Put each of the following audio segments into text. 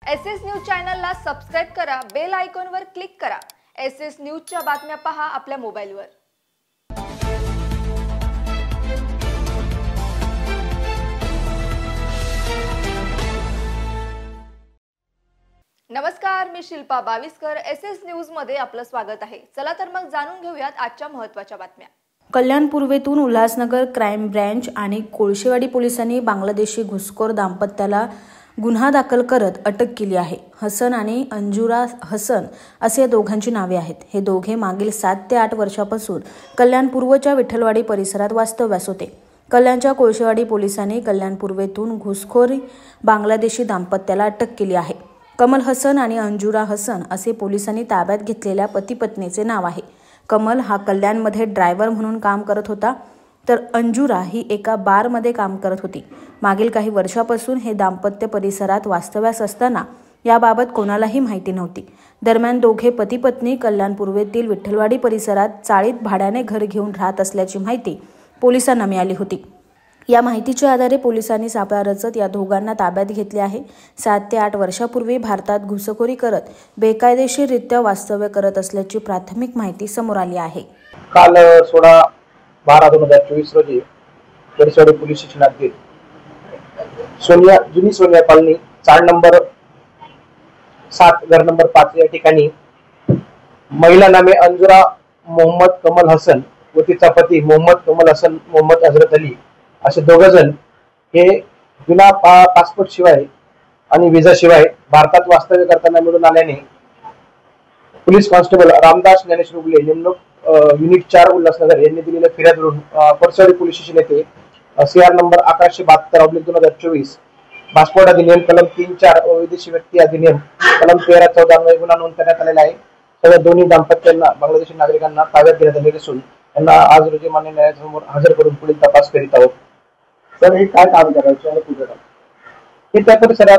SS news चॅनलला subscribe करा, bell आयकॉनवर क्लिक करा। एसएस न्यूजच्या बातम्या पहा आपल्या मोबाईलवर। नमस्कार, मी शिल्पा बाविस्कर। एसएस न्यूज मध्ये आपलं स्वागत आहे। चला तर मग जाणून घेऊयात आजच्या महत्त्वाच्या बातम्या। कल्याण पूर्वेतून उल्हासनगर क्राइम ब्रँच आणि कोळशेवाडी पोलिसांनी बांगलादेशी घुसखोर दाम्पत्याला गुन्हा दाखल करत अटक केली आहे। हसन आणि अंजुरा हसन असे या दोघांची नावे आहेत। हे दोघे मागील 7 ते 8 वर्षापासून कल्याण पूर्वच्या विठ्ठलवाडी परिसरात वास्तव्यास होते। कल्याणच्या कोळशेवाडी पोलिसांनी कल्याण पूर्वेतून घुसखोर बांगलादेशी दाम्पत्याला अटक केली आहे। कमल हसन आणि अंजुरा हसन असे पोलिसांनी ताब्यात घेतलेल्या पती पत्नीचे नाव आहे। कमल हा कल्याणमध्ये ड्रायव्हर म्हणून काम करत होता, तर अंजुरा ही एका बारमध्ये काम करत होती। मागील काही वर्षापासून हे दाम्पत्य परिसरात वास्तव्यास असताना याबाबत कोणालाही माहिती नव्हती। दरम्यान दोघे पती पत्नी कल्याण पूर्वेतील विठ्ठलवाडी परिसरात चाळीत भाड्याने घर घेऊन राहत असल्याची माहिती पोलिसांना मिळाली होती। या माहितीच्या आधारे पोलिसांनी सापळा रचत या दोघांना ताब्यात घेतले आहे। 7 ते 8 वर्षापूर्वी भारतात घुसखोरी करत बेकायदेशीररित्या वास्तव्य करत असल्याची प्राथमिक माहिती समोर आली आहे। काल 16/12/2024 रोजी परिसवाडी पोलीस स्टेशनात जुनी सोनिया कॉलनी चाळ नंबर 7 घर नंबर 5 या ठिकाणी महिला नामे अंजुरा मोहम्मद कमल हसन व तिचा पती मोहम्मद कमल हसन मोहम्मद हजरत अली असे दोघे जण हे बिना पासपोर्ट शिवाय आणि व्हिसा शिवाय भारतात वास्तव्य करताना मिळून आल्याने पोलीस कॉन्स्टेबल रामदास ज्ञानेश रुगले नेमणूक युनिट 4 उल्हासनगर यांनी दिलेल्या फिर्यादवरून परसवाडी पोलीस स्टेशन येथे CR नंबर 1172/2024 पासपोर्ट अधिनियम कलम 3-4 व विदेशी व्यक्ती अधिनियम कलम 13-14 गुन्हा नोंद करण्यात आलेला आहे। सगळ्या दोन्ही दाम्पत्यांना बांगलादेशी नागरिकांना ताब्यात घेण्यात आले असून त्यांना आज रोजी मान्य न्यायालयासमोर हजर करून पुढील तपास करीत आहोत। सर, हे काय काम करायचं आहे? हे त्या परिसरात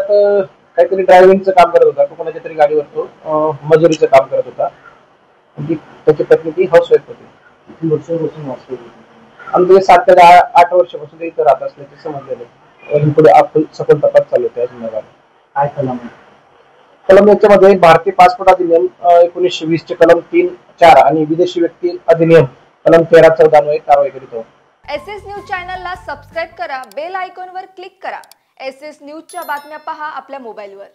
काहीतरी ड्रायव्हिंगचं काम करत होता। कोणाच्या तरी गाडीवर तो मजुरीचं काम करत होता। त्याची पत्नी ती हाऊसवाईफ होती। आमचे 7 ते 8 वर्षापासून इथं राहत असल्याचे समजलेले। पुढे सखोल तपास चालू होते। काय कलम याच्यामध्ये भारतीय पासपोर्ट अधिनियम 1920 चे कलम 3-4 आणि विदेशी व्यक्ती अधिनियम कलम 13-14 कारवाई करीत आहोत। एसएस न्यूज चॅनलला सबस्क्राइब करा, बेल आयकॉनवर क्लिक करा। एसएस न्यूजच्या बातम्या पहा आपल्या मोबाईलवर।